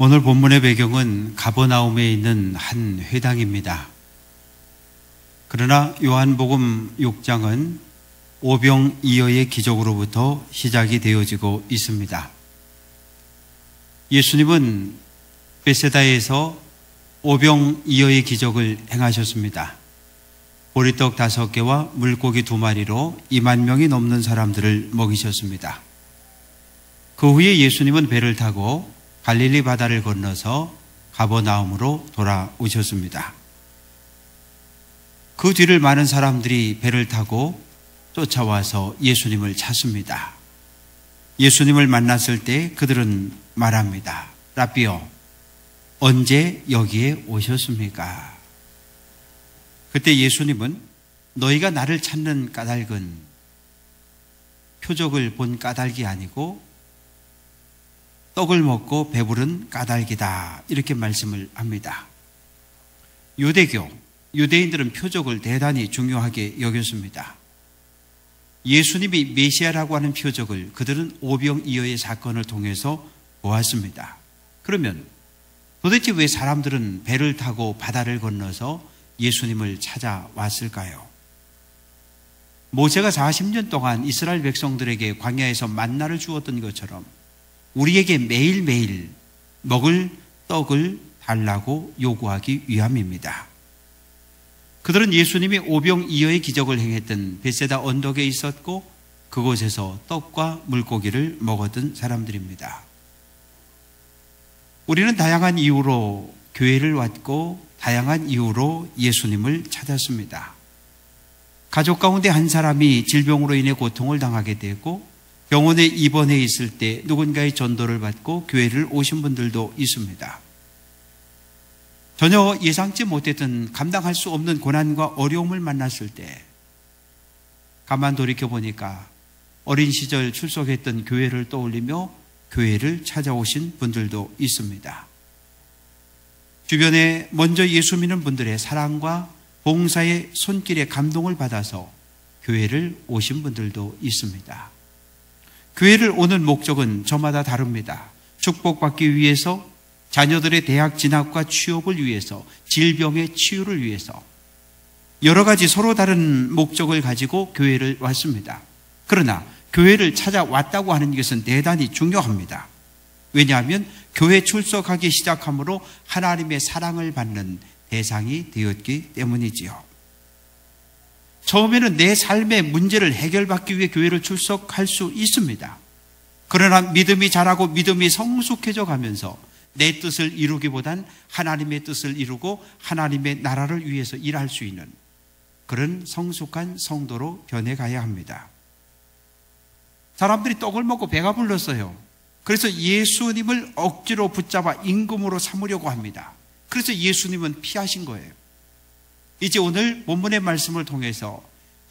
오늘 본문의 배경은 가버나움에 있는 한 회당입니다. 그러나 요한복음 6장은 오병이어의 기적으로부터 시작이 되어지고 있습니다. 예수님은 베세다에서 오병이어의 기적을 행하셨습니다. 보리떡 5개와 물고기 2마리로 2만 명이 넘는 사람들을 먹이셨습니다. 그 후에 예수님은 배를 타고 갈릴리 바다를 건너서 가버나움으로 돌아오셨습니다. 그 뒤를 많은 사람들이 배를 타고 쫓아와서 예수님을 찾습니다. 예수님을 만났을 때 그들은 말합니다. 라비오, 언제 여기에 오셨습니까? 그때 예수님은 너희가 나를 찾는 까닭은 표적을 본 까닭이 아니고 떡을 먹고 배부른 까닭이다, 이렇게 말씀을 합니다. 유대인들은 표적을 대단히 중요하게 여겼습니다. 예수님이 메시아라고 하는 표적을 그들은 오병이어의 사건을 통해서 보았습니다. 그러면 도대체 왜 사람들은 배를 타고 바다를 건너서 예수님을 찾아왔을까요? 모세가 40년 동안 이스라엘 백성들에게 광야에서 만나를 주었던 것처럼 우리에게 매일매일 먹을 떡을 달라고 요구하기 위함입니다. 그들은 예수님이 오병이어의 기적을 행했던 베세다 언덕에 있었고 그곳에서 떡과 물고기를 먹었던 사람들입니다. 우리는 다양한 이유로 교회를 왔고 다양한 이유로 예수님을 찾았습니다. 가족 가운데 한 사람이 질병으로 인해 고통을 당하게 되고 병원에 입원해 있을 때 누군가의 전도를 받고 교회를 오신 분들도 있습니다. 전혀 예상치 못했던 감당할 수 없는 고난과 어려움을 만났을 때 가만 돌이켜보니까 어린 시절 출석했던 교회를 떠올리며 교회를 찾아오신 분들도 있습니다. 주변에 먼저 예수 믿는 분들의 사랑과 봉사의 손길에 감동을 받아서 교회를 오신 분들도 있습니다. 교회를 오는 목적은 저마다 다릅니다. 축복받기 위해서, 자녀들의 대학 진학과 취업을 위해서, 질병의 치유를 위해서 여러 가지 서로 다른 목적을 가지고 교회를 왔습니다. 그러나 교회를 찾아왔다고 하는 것은 대단히 중요합니다. 왜냐하면 교회 출석하기 시작함으로 하나님의 사랑을 받는 대상이 되었기 때문이지요. 처음에는 내 삶의 문제를 해결받기 위해 교회를 출석할 수 있습니다. 그러나 믿음이 자라고 믿음이 성숙해져 가면서 내 뜻을 이루기보단 하나님의 뜻을 이루고 하나님의 나라를 위해서 일할 수 있는 그런 성숙한 성도로 변해가야 합니다. 사람들이 떡을 먹고 배가 불렀어요. 그래서 예수님을 억지로 붙잡아 임금으로 삼으려고 합니다. 그래서 예수님은 피하신 거예요. 이제 오늘 본문의 말씀을 통해서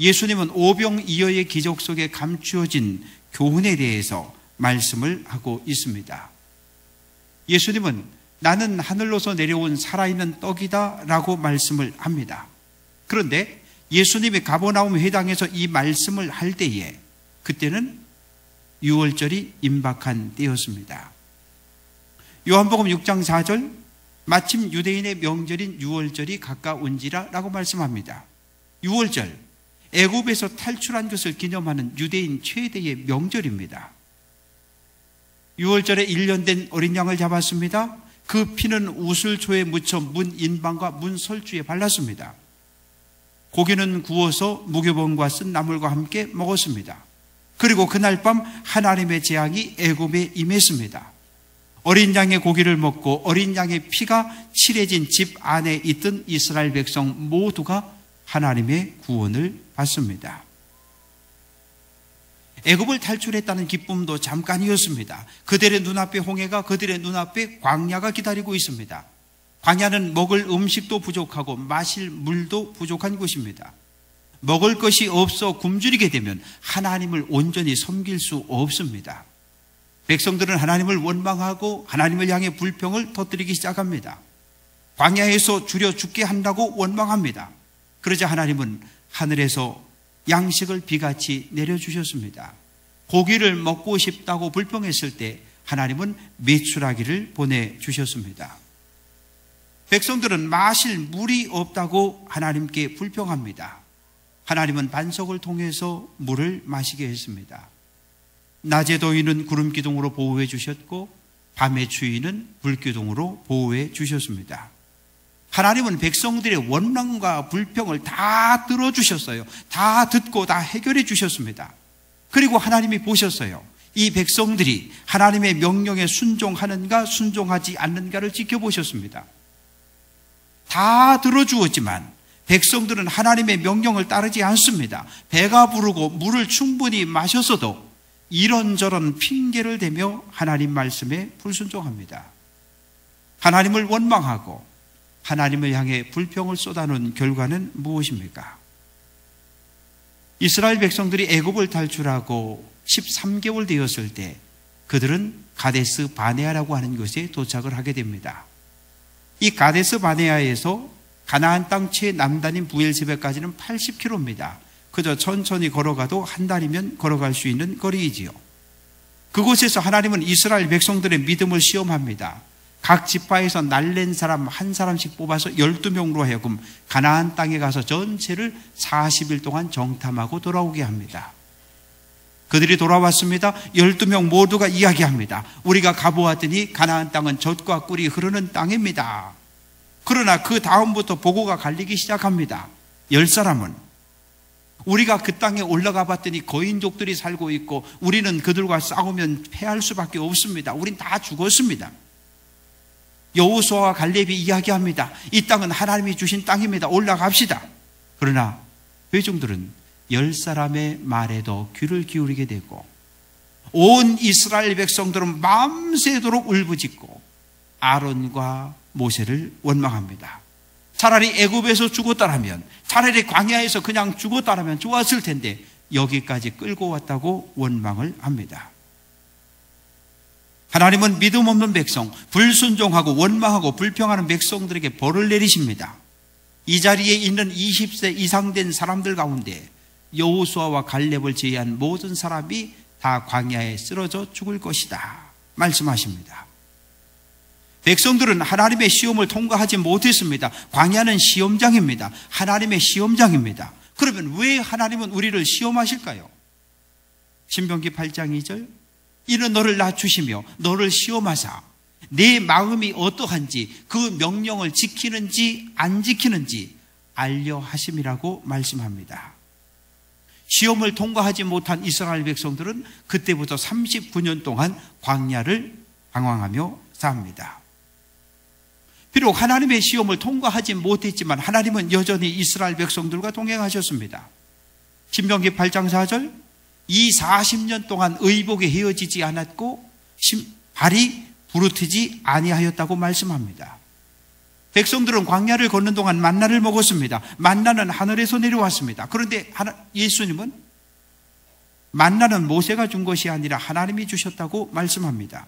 예수님은 오병이어의 기적 속에 감추어진 교훈에 대해서 말씀을 하고 있습니다. 예수님은 나는 하늘로서 내려온 살아있는 떡이다 라고 말씀을 합니다. 그런데 예수님이 가버나움 회당에서 이 말씀을 할 때에 그때는 유월절이 임박한 때였습니다. 요한복음 6장 4절, 마침 유대인의 명절인 유월절이 가까운지라 라고 말씀합니다. 유월절, 애굽에서 탈출한 것을 기념하는 유대인 최대의 명절입니다. 유월절에 1년 된 어린 양을 잡았습니다. 그 피는 우슬초에 묻혀 문 인방과 문 설주에 발랐습니다. 고기는 구워서 무교병과 쓴 나물과 함께 먹었습니다. 그리고 그날 밤 하나님의 재앙이 애굽에 임했습니다. 어린 양의 고기를 먹고 어린 양의 피가 칠해진 집 안에 있던 이스라엘 백성 모두가 하나님의 구원을 받습니다. 애굽을 탈출했다는 기쁨도 잠깐이었습니다. 그들의 눈앞에 홍해가, 그들의 눈앞에 광야가 기다리고 있습니다. 광야는 먹을 음식도 부족하고 마실 물도 부족한 곳입니다. 먹을 것이 없어 굶주리게 되면 하나님을 온전히 섬길 수 없습니다. 백성들은 하나님을 원망하고 하나님을 향해 불평을 터뜨리기 시작합니다. 광야에서 줄여 죽게 한다고 원망합니다. 그러자 하나님은 하늘에서 양식을 비같이 내려주셨습니다. 고기를 먹고 싶다고 불평했을 때 하나님은 메추라기를 보내주셨습니다. 백성들은 마실 물이 없다고 하나님께 불평합니다. 하나님은 반석을 통해서 물을 마시게 했습니다. 낮의 더위는 구름 기둥으로 보호해 주셨고 밤의 추위는 불 기둥으로 보호해 주셨습니다. 하나님은 백성들의 원망과 불평을 다 들어주셨어요. 다 듣고 다 해결해 주셨습니다. 그리고 하나님이 보셨어요. 이 백성들이 하나님의 명령에 순종하는가 순종하지 않는가를 지켜보셨습니다. 다 들어주었지만 백성들은 하나님의 명령을 따르지 않습니다. 배가 부르고 물을 충분히 마셨어도 이런저런 핑계를 대며 하나님 말씀에 불순종합니다. 하나님을 원망하고 하나님을 향해 불평을 쏟아놓은 결과는 무엇입니까? 이스라엘 백성들이 애굽을 탈출하고 13개월 되었을 때 그들은 가데스 바네아라고 하는 곳에 도착을 하게 됩니다. 이 가데스 바네아에서 가나안 땅 최남단인 부엘세바까지는 80km입니다. 그저 천천히 걸어가도 한 달이면 걸어갈 수 있는 거리이지요. 그곳에서 하나님은 이스라엘 백성들의 믿음을 시험합니다. 각 지파에서 날랜 사람 한 사람씩 뽑아서 12명으로 하여금 가나안 땅에 가서 전체를 40일 동안 정탐하고 돌아오게 합니다. 그들이 돌아왔습니다. 12명 모두가 이야기합니다. 우리가 가보았더니 가나안 땅은 젖과 꿀이 흐르는 땅입니다. 그러나 그 다음부터 보고가 갈리기 시작합니다. 10사람은 우리가 그 땅에 올라가 봤더니 거인족들이 살고 있고 우리는 그들과 싸우면 패할 수밖에 없습니다. 우린 다 죽었습니다. 여호수아와 갈렙이 이야기합니다. 이 땅은 하나님이 주신 땅입니다. 올라갑시다. 그러나 회중들은 10사람의 말에도 귀를 기울이게 되고 온 이스라엘 백성들은 밤새도록 울부짖고 아론과 모세를 원망합니다. 차라리 애굽에서 죽었다라면, 차라리 광야에서 그냥 죽었다라면 좋았을 텐데 여기까지 끌고 왔다고 원망을 합니다. 하나님은 믿음 없는 백성, 불순종하고 원망하고 불평하는 백성들에게 벌을 내리십니다. 이 자리에 있는 20세 이상 된 사람들 가운데 여호수아와 갈렙을 제외한 모든 사람이 다 광야에 쓰러져 죽을 것이다 말씀하십니다. 백성들은 하나님의 시험을 통과하지 못했습니다. 광야는 시험장입니다. 하나님의 시험장입니다. 그러면 왜 하나님은 우리를 시험하실까요? 신명기 8장 2절, 이는 너를 낮추시며 너를 시험하사 내 마음이 어떠한지 그 명령을 지키는지 안 지키는지 알려 하심이라고 말씀합니다. 시험을 통과하지 못한 이스라엘 백성들은 그때부터 39년 동안 광야를 방황하며 삽니다. 비록 하나님의 시험을 통과하지 못했지만 하나님은 여전히 이스라엘 백성들과 동행하셨습니다. 신명기 8장 4절, 이 40년 동안 의복에 헤어지지 않았고 발이 부르트지 아니하였다고 말씀합니다. 백성들은 광야를 걷는 동안 만나를 먹었습니다. 만나는 하늘에서 내려왔습니다. 그런데 예수님은 만나는 모세가 준 것이 아니라 하나님이 주셨다고 말씀합니다.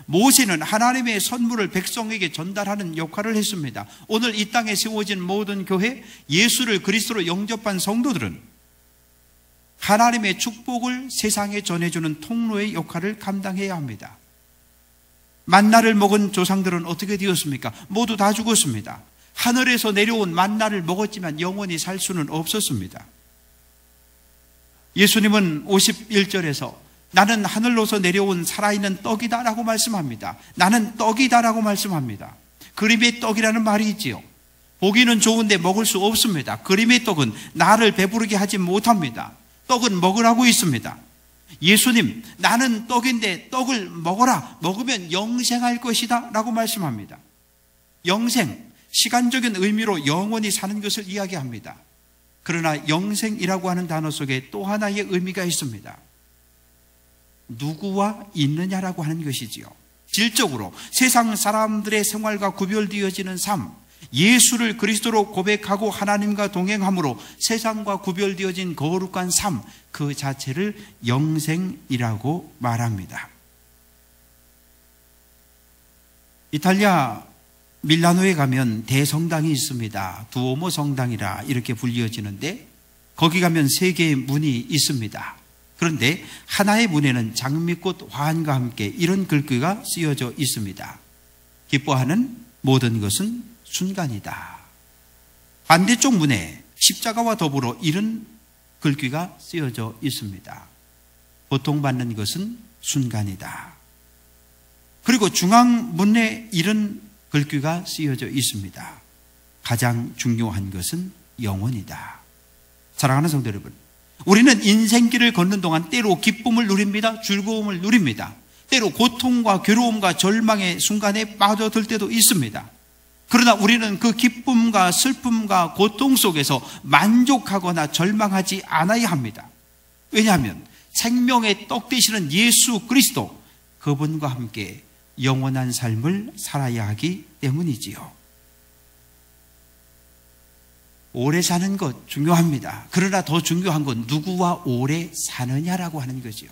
모세는 하나님의 선물을 백성에게 전달하는 역할을 했습니다. 오늘 이 땅에 세워진 모든 교회, 예수를 그리스도로 영접한 성도들은 하나님의 축복을 세상에 전해주는 통로의 역할을 감당해야 합니다. 만나를 먹은 조상들은 어떻게 되었습니까? 모두 다 죽었습니다. 하늘에서 내려온 만나를 먹었지만 영원히 살 수는 없었습니다. 예수님은 51절에서 나는 하늘로서 내려온 살아있는 떡이다 라고 말씀합니다. 나는 떡이다 라고 말씀합니다. 그림의 떡이라는 말이 있지요. 보기는 좋은데 먹을 수 없습니다. 그림의 떡은 나를 배부르게 하지 못합니다. 떡은 먹으라고 있습니다. 예수님, 나는 떡인데 떡을 먹어라. 먹으면 영생할 것이다 라고 말씀합니다. 영생, 시간적인 의미로 영원히 사는 것을 이야기합니다. 그러나 영생이라고 하는 단어 속에 또 하나의 의미가 있습니다. 누구와 있느냐라고 하는 것이지요. 질적으로 세상 사람들의 생활과 구별되어지는 삶, 예수를 그리스도로 고백하고 하나님과 동행함으로 세상과 구별되어진 거룩한 삶, 그 자체를 영생이라고 말합니다. 이탈리아 밀라노에 가면 대성당이 있습니다. 두오모 성당이라 이렇게 불리어지는데 거기 가면 세 개의 문이 있습니다. 그런데 하나의 문에는 장미꽃 화환과 함께 이런 글귀가 쓰여져 있습니다. 기뻐하는 모든 것은 순간이다. 반대쪽 문에 십자가와 더불어 이런 글귀가 쓰여져 있습니다. 고통받는 것은 순간이다. 그리고 중앙 문에 이런 글귀가 쓰여져 있습니다. 가장 중요한 것은 영원이다. 사랑하는 성도 여러분, 우리는 인생길을 걷는 동안 때로 기쁨을 누립니다. 즐거움을 누립니다. 때로 고통과 괴로움과 절망의 순간에 빠져들 때도 있습니다. 그러나 우리는 그 기쁨과 슬픔과 고통 속에서 만족하거나 절망하지 않아야 합니다. 왜냐하면 생명의 떡 되시는 예수 그리스도, 그분과 함께 영원한 삶을 살아야 하기 때문이지요. 오래 사는 것 중요합니다. 그러나 더 중요한 건 누구와 오래 사느냐라고 하는 거지요.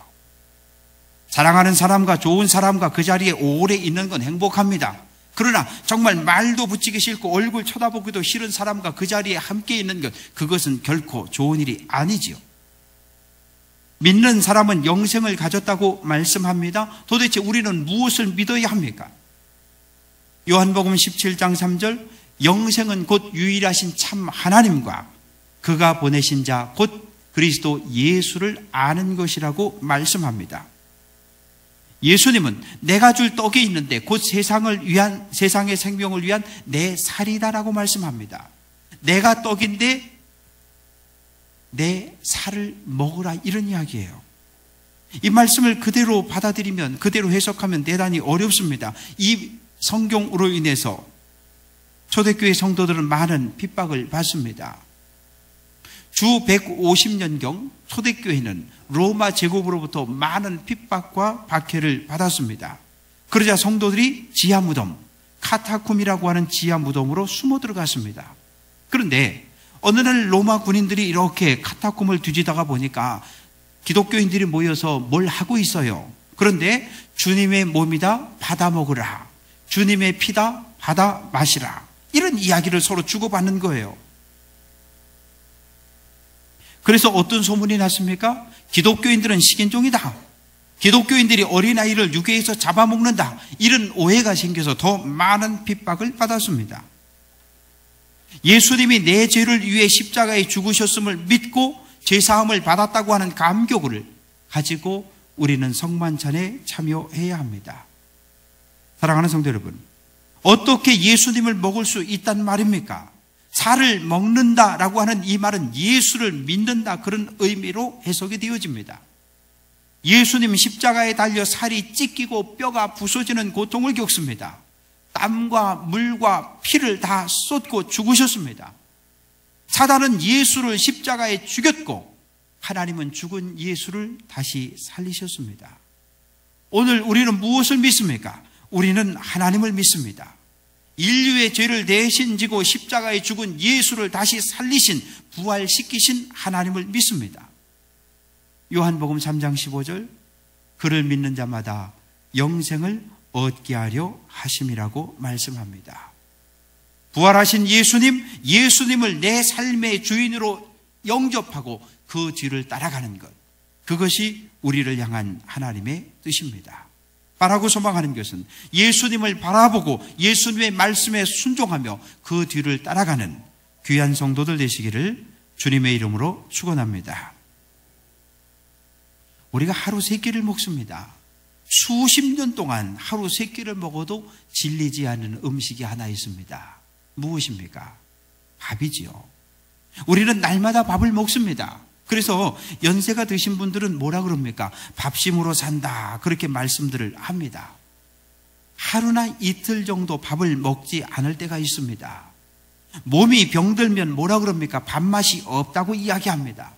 사랑하는 사람과 좋은 사람과 그 자리에 오래 있는 건 행복합니다. 그러나 정말 말도 붙이기 싫고 얼굴 쳐다보기도 싫은 사람과 그 자리에 함께 있는 것, 그것은 결코 좋은 일이 아니지요. 믿는 사람은 영생을 가졌다고 말씀합니다. 도대체 우리는 무엇을 믿어야 합니까? 요한복음 17장 3절, 영생은 곧 유일하신 참 하나님과 그가 보내신 자 곧 그리스도 예수를 아는 것이라고 말씀합니다. 예수님은 내가 줄 떡이 있는데 곧 세상의 생명을 위한 내 살이다라고 말씀합니다. 내가 떡인데 내 살을 먹으라, 이런 이야기예요. 이 말씀을 그대로 받아들이면, 그대로 해석하면 대단히 어렵습니다. 이 성경으로 인해서 초대교회 성도들은 많은 핍박을 받습니다. 주 150년경 초대교회는 로마 제국으로부터 많은 핍박과 박해를 받았습니다. 그러자 성도들이 지하무덤, 카타쿰이라고 하는 지하무덤으로 숨어 들어갔습니다. 그런데 어느 날 로마 군인들이 이렇게 카타쿰을 뒤지다가 보니까 기독교인들이 모여서 뭘 하고 있어요. 그런데 주님의 몸이다, 받아 먹으라. 주님의 피다, 받아 마시라. 이런 이야기를 서로 주고받는 거예요. 그래서 어떤 소문이 났습니까? 기독교인들은 식인종이다. 기독교인들이 어린아이를 유괴해서 잡아먹는다. 이런 오해가 생겨서 더 많은 핍박을 받았습니다. 예수님이 내 죄를 위해 십자가에 죽으셨음을 믿고 죄사함을 받았다고 하는 감격을 가지고 우리는 성만찬에 참여해야 합니다. 사랑하는 성도 여러분, 어떻게 예수님을 먹을 수 있단 말입니까? 살을 먹는다라고 하는 이 말은 예수를 믿는다, 그런 의미로 해석이 되어집니다. 예수님 십자가에 달려 살이 찢기고 뼈가 부서지는 고통을 겪습니다. 땀과 물과 피를 다 쏟고 죽으셨습니다. 사단은 예수를 십자가에 죽였고 하나님은 죽은 예수를 다시 살리셨습니다. 오늘 우리는 무엇을 믿습니까? 우리는 하나님을 믿습니다. 인류의 죄를 대신 지고 십자가에 죽은 예수를 다시 살리신, 부활시키신 하나님을 믿습니다. 요한복음 3장 15절, 그를 믿는 자마다 영생을 얻게 하려 하심이라고 말씀합니다. 부활하신 예수님을 내 삶의 주인으로 영접하고 그 뒤를 따라가는 것, 그것이 우리를 향한 하나님의 뜻입니다. 바라고 소망하는 것은 예수님을 바라보고 예수님의 말씀에 순종하며 그 뒤를 따라가는 귀한 성도들 되시기를 주님의 이름으로 축원합니다. 우리가 하루 3끼를 먹습니다. 수십 년 동안 하루 3끼를 먹어도 질리지 않는 음식이 하나 있습니다. 무엇입니까? 밥이지요. 우리는 날마다 밥을 먹습니다. 그래서 연세가 드신 분들은 뭐라 그럽니까? 밥심으로 산다, 그렇게 말씀들을 합니다. 하루나 이틀 정도 밥을 먹지 않을 때가 있습니다. 몸이 병들면 뭐라 그럽니까? 밥맛이 없다고 이야기합니다.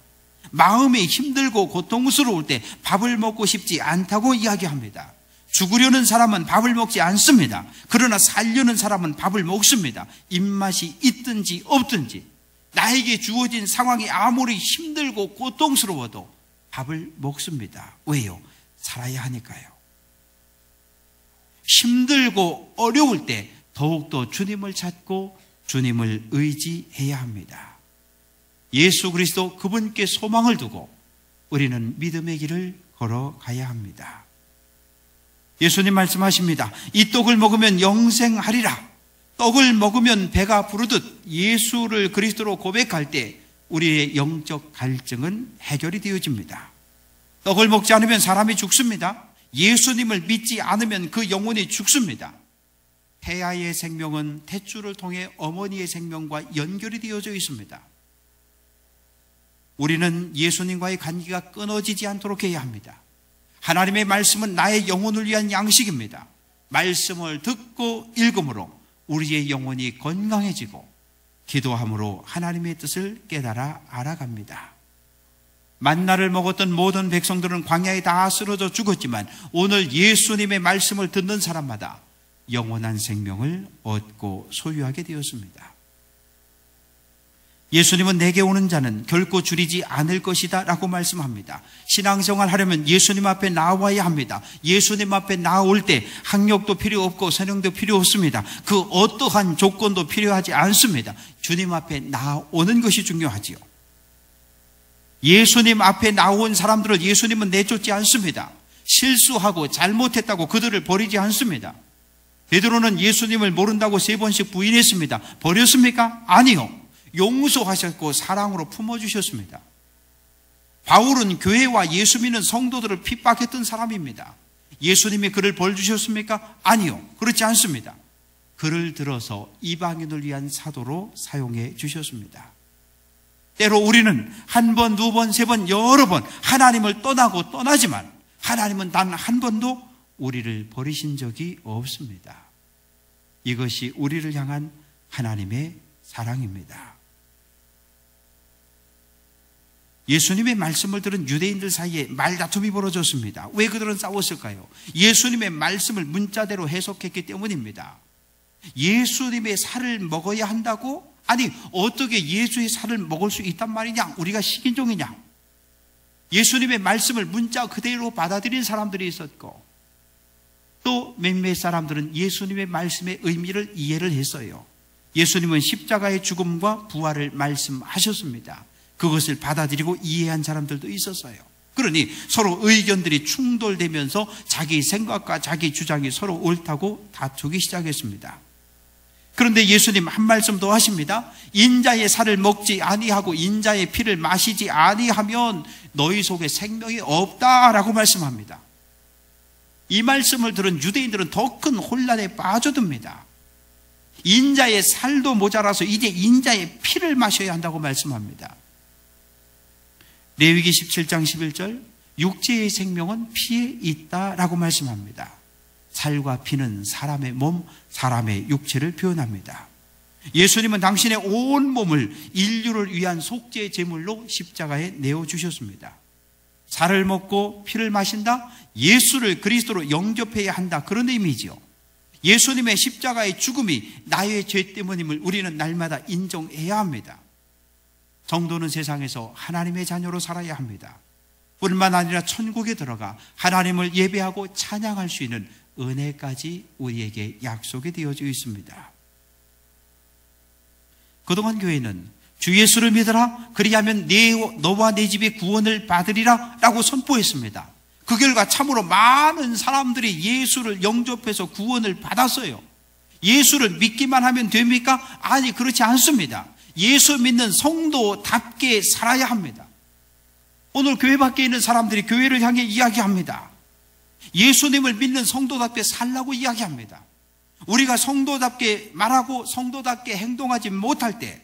마음이 힘들고 고통스러울 때 밥을 먹고 싶지 않다고 이야기합니다. 죽으려는 사람은 밥을 먹지 않습니다. 그러나 살려는 사람은 밥을 먹습니다. 입맛이 있든지 없든지, 나에게 주어진 상황이 아무리 힘들고 고통스러워도 밥을 먹습니다. 왜요? 살아야 하니까요. 힘들고 어려울 때 더욱더 주님을 찾고 주님을 의지해야 합니다. 예수 그리스도, 그분께 소망을 두고 우리는 믿음의 길을 걸어가야 합니다. 예수님 말씀하십니다. 이 떡을 먹으면 영생하리라. 떡을 먹으면 배가 부르듯 예수를 그리스도로 고백할 때 우리의 영적 갈증은 해결이 되어집니다. 떡을 먹지 않으면 사람이 죽습니다. 예수님을 믿지 않으면 그 영혼이 죽습니다. 태아의 생명은 탯줄을 통해 어머니의 생명과 연결이 되어져 있습니다. 우리는 예수님과의 관계가 끊어지지 않도록 해야 합니다. 하나님의 말씀은 나의 영혼을 위한 양식입니다. 말씀을 듣고 읽음으로 우리의 영혼이 건강해지고 기도함으로 하나님의 뜻을 깨달아 알아갑니다. 만나를 먹었던 모든 백성들은 광야에 다 쓰러져 죽었지만 오늘 예수님의 말씀을 듣는 사람마다 영원한 생명을 얻고 소유하게 되었습니다. 예수님은 내게 오는 자는 결코 줄이지 않을 것이다 라고 말씀합니다. 신앙생활 하려면 예수님 앞에 나와야 합니다. 예수님 앞에 나올 때 학력도 필요 없고 선행도 필요 없습니다. 그 어떠한 조건도 필요하지 않습니다. 주님 앞에 나오는 것이 중요하지요. 예수님 앞에 나온 사람들을 예수님은 내쫓지 않습니다. 실수하고 잘못했다고 그들을 버리지 않습니다. 베드로는 예수님을 모른다고 3번씩 부인했습니다. 버렸습니까? 아니요. 용서하셨고 사랑으로 품어주셨습니다. 바울은 교회와 예수 믿는 성도들을 핍박했던 사람입니다. 예수님이 그를 벌 주셨습니까? 아니요. 그렇지 않습니다. 그를 들어서 이방인을 위한 사도로 사용해 주셨습니다. 때로 우리는 한 번, 두 번, 세 번, 여러 번 하나님을 떠나고 떠나지만 하나님은 단 한 번도 우리를 버리신 적이 없습니다. 이것이 우리를 향한 하나님의 사랑입니다. 예수님의 말씀을 들은 유대인들 사이에 말다툼이 벌어졌습니다. 왜 그들은 싸웠을까요? 예수님의 말씀을 문자대로 해석했기 때문입니다. 예수님의 살을 먹어야 한다고? 아니, 어떻게 예수의 살을 먹을 수 있단 말이냐? 우리가 식인종이냐? 예수님의 말씀을 문자 그대로 받아들인 사람들이 있었고 또 몇몇 사람들은 예수님의 말씀의 의미를 이해를 했어요. 예수님은 십자가의 죽음과 부활을 말씀하셨습니다. 그것을 받아들이고 이해한 사람들도 있었어요. 그러니 서로 의견들이 충돌되면서 자기 생각과 자기 주장이 서로 옳다고 다투기 시작했습니다. 그런데 예수님 한 말씀 더 하십니다. 인자의 살을 먹지 아니하고 인자의 피를 마시지 아니하면 너희 속에 생명이 없다라고 말씀합니다. 이 말씀을 들은 유대인들은 더 큰 혼란에 빠져듭니다. 인자의 살도 모자라서 이제 인자의 피를 마셔야 한다고 말씀합니다. 레위기 17장 11절 육체의 생명은 피에 있다라고 말씀합니다. 살과 피는 사람의 몸, 사람의 육체를 표현합니다. 예수님은 당신의 온 몸을 인류를 위한 속죄 제물로 십자가에 내어주셨습니다. 살을 먹고 피를 마신다? 예수를 그리스도로 영접해야 한다. 그런 의미지요. 예수님의 십자가의 죽음이 나의 죄 때문임을 우리는 날마다 인정해야 합니다. 성도는 세상에서 하나님의 자녀로 살아야 합니다. 뿐만 아니라 천국에 들어가 하나님을 예배하고 찬양할 수 있는 은혜까지 우리에게 약속이 되어져 있습니다. 그동안 교회는 주 예수를 믿어라 그리하면 너와 내 집이 구원을 받으리라 라고 선포했습니다. 그 결과 참으로 많은 사람들이 예수를 영접해서 구원을 받았어요. 예수를 믿기만 하면 됩니까? 아니, 그렇지 않습니다. 예수 믿는 성도답게 살아야 합니다. 오늘 교회 밖에 있는 사람들이 교회를 향해 이야기합니다. 예수님을 믿는 성도답게 살라고 이야기합니다. 우리가 성도답게 말하고 성도답게 행동하지 못할 때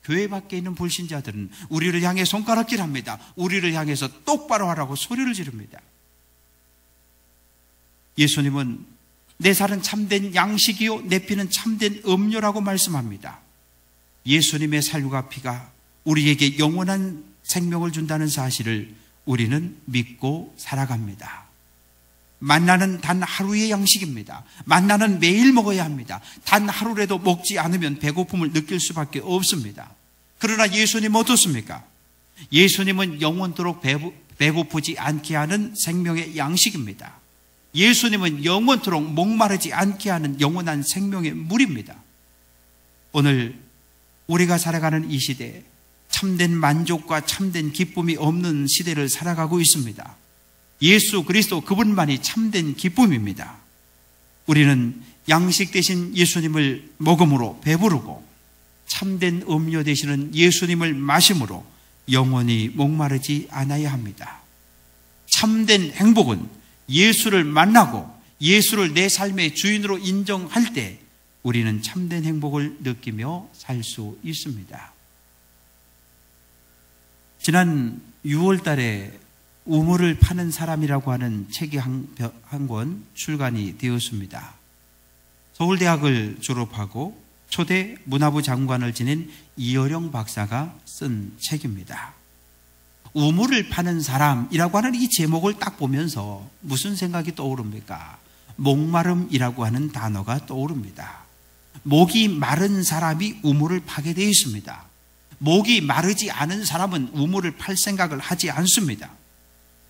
교회 밖에 있는 불신자들은 우리를 향해 손가락질합니다. 우리를 향해서 똑바로 하라고 소리를 지릅니다. 예수님은 내 살은 참된 양식이요 내 피는 참된 음료라고 말씀합니다. 예수님의 살과 피가 우리에게 영원한 생명을 준다는 사실을 우리는 믿고 살아갑니다. 만나는 단 하루의 양식입니다. 만나는 매일 먹어야 합니다. 단 하루라도 먹지 않으면 배고픔을 느낄 수밖에 없습니다. 그러나 예수님은 어떻습니까? 예수님은 영원토록 배고프지 않게 하는 생명의 양식입니다. 예수님은 영원토록 목마르지 않게 하는 영원한 생명의 물입니다. 오늘 우리가 살아가는 이 시대에 참된 만족과 참된 기쁨이 없는 시대를 살아가고 있습니다. 예수 그리스도 그분만이 참된 기쁨입니다. 우리는 양식 대신 예수님을 먹음으로 배부르고 참된 음료 되시는 예수님을 마심으로 영원히 목마르지 않아야 합니다. 참된 행복은 예수를 만나고 예수를 내 삶의 주인으로 인정할 때 우리는 참된 행복을 느끼며 살 수 있습니다. 지난 6월 달에 우물을 파는 사람이라고 하는 책이 한 권 출간이 되었습니다. 서울대학을 졸업하고 초대 문화부 장관을 지낸 이어령 박사가 쓴 책입니다. 우물을 파는 사람이라고 하는 이 제목을 딱 보면서 무슨 생각이 떠오릅니까? 목마름이라고 하는 단어가 떠오릅니다. 목이 마른 사람이 우물을 파게 되어 있습니다. 목이 마르지 않은 사람은 우물을 팔 생각을 하지 않습니다.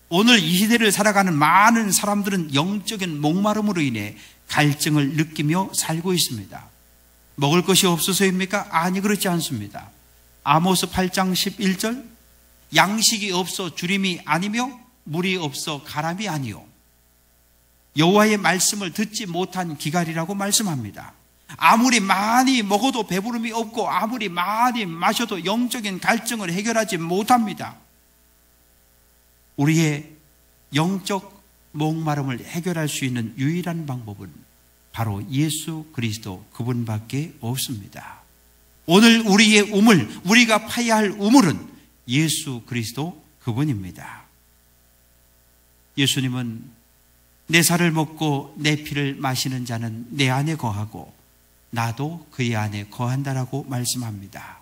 오늘 이 시대를 살아가는 많은 사람들은 영적인 목마름으로 인해 갈증을 느끼며 살고 있습니다. 먹을 것이 없어서입니까? 아니, 그렇지 않습니다. 아모스 8장 11절, 양식이 없어 주림이 아니며 물이 없어 가람이 아니요, 여호와의 말씀을 듣지 못한 기갈이라고 말씀합니다. 아무리 많이 먹어도 배부름이 없고 아무리 많이 마셔도 영적인 갈증을 해결하지 못합니다. 우리의 영적 목마름을 해결할 수 있는 유일한 방법은 바로 예수 그리스도 그분밖에 없습니다. 오늘 우리의 우물, 우리가 파야 할 우물은 예수 그리스도 그분입니다. 예수님은 내 살을 먹고 내 피를 마시는 자는 내 안에 거하고 나도 그의 안에 거한다라고 말씀합니다.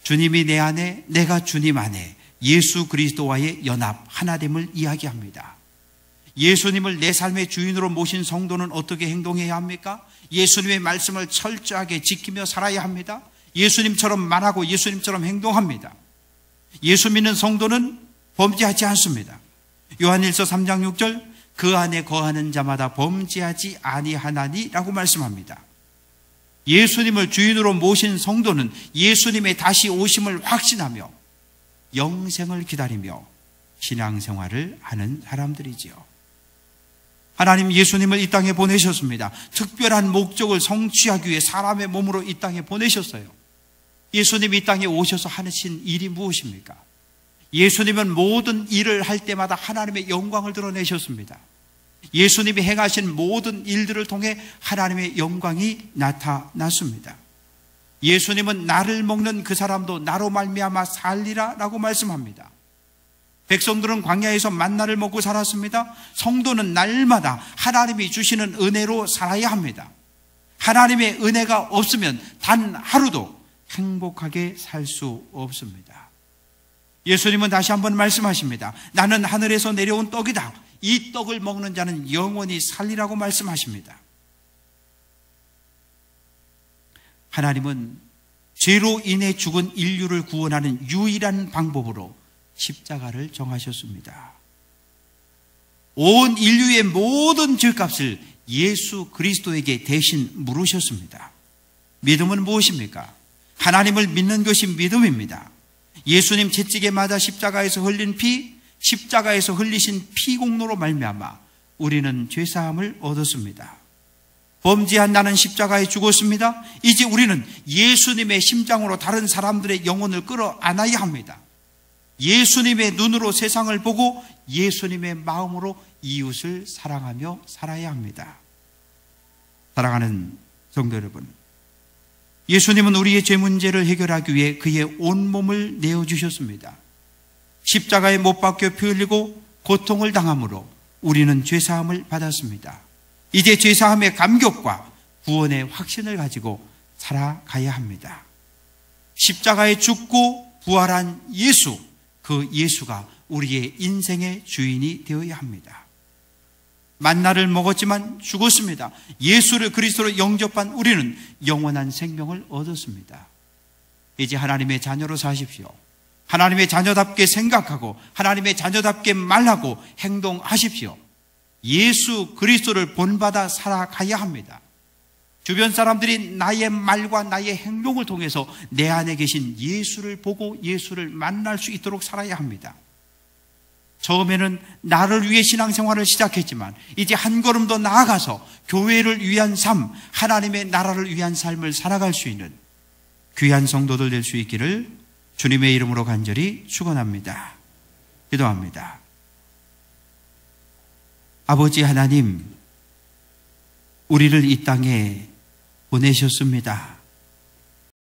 주님이 내 안에, 내가 주님 안에, 예수 그리스도와의 연합, 하나됨을 이야기합니다. 예수님을 내 삶의 주인으로 모신 성도는 어떻게 행동해야 합니까? 예수님의 말씀을 철저하게 지키며 살아야 합니다. 예수님처럼 말하고 예수님처럼 행동합니다. 예수 믿는 성도는 범죄하지 않습니다. 요한일서 3장 6절, 그 안에 거하는 자마다 범죄하지 아니하나니라고 말씀합니다. 예수님을 주인으로 모신 성도는 예수님의 다시 오심을 확신하며 영생을 기다리며 신앙생활을 하는 사람들이지요. 하나님 예수님을 이 땅에 보내셨습니다. 특별한 목적을 성취하기 위해 사람의 몸으로 이 땅에 보내셨어요. 예수님이 이 땅에 오셔서 하신 일이 무엇입니까? 예수님은 모든 일을 할 때마다 하나님의 영광을 드러내셨습니다. 예수님이 행하신 모든 일들을 통해 하나님의 영광이 나타났습니다. 예수님은 나를 먹는 그 사람도 나로 말미암아 살리라 라고 말씀합니다. 백성들은 광야에서 만나를 먹고 살았습니다. 성도는 날마다 하나님이 주시는 은혜로 살아야 합니다. 하나님의 은혜가 없으면 단 하루도 행복하게 살 수 없습니다. 예수님은 다시 한번 말씀하십니다. 나는 하늘에서 내려온 떡이다. 이 떡을 먹는 자는 영원히 살리라고 말씀하십니다. 하나님은 죄로 인해 죽은 인류를 구원하는 유일한 방법으로 십자가를 정하셨습니다. 온 인류의 모든 죄값을 예수 그리스도에게 대신 물으셨습니다. 믿음은 무엇입니까? 하나님을 믿는 것이 믿음입니다. 예수님 채찍에 맞아 십자가에서 흘린 피, 십자가에서 흘리신 피 공로로 말미암아 우리는 죄사함을 얻었습니다. 범죄한 나는 십자가에 죽었습니다. 이제 우리는 예수님의 심장으로 다른 사람들의 영혼을 끌어안아야 합니다. 예수님의 눈으로 세상을 보고 예수님의 마음으로 이웃을 사랑하며 살아야 합니다. 사랑하는 성도 여러분, 예수님은 우리의 죄 문제를 해결하기 위해 그의 온몸을 내어주셨습니다. 십자가에 못 박혀 피 흘리고 고통을 당함으로 우리는 죄사함을 받았습니다. 이제 죄사함의 감격과 구원의 확신을 가지고 살아가야 합니다. 십자가에 죽고 부활한 예수, 그 예수가 우리의 인생의 주인이 되어야 합니다. 만나를 먹었지만 죽었습니다. 예수를 그리스도로 영접한 우리는 영원한 생명을 얻었습니다. 이제 하나님의 자녀로 사십시오. 하나님의 자녀답게 생각하고 하나님의 자녀답게 말하고 행동하십시오. 예수 그리스도를 본받아 살아가야 합니다. 주변 사람들이 나의 말과 나의 행동을 통해서 내 안에 계신 예수를 보고 예수를 만날 수 있도록 살아야 합니다. 처음에는 나를 위해 신앙생활을 시작했지만 이제 한 걸음 더 나아가서 교회를 위한 삶, 하나님의 나라를 위한 삶을 살아갈 수 있는 귀한 성도들 될 수 있기를 주님의 이름으로 간절히 축원합니다. 기도합니다. 아버지 하나님, 우리를 이 땅에 보내셨습니다.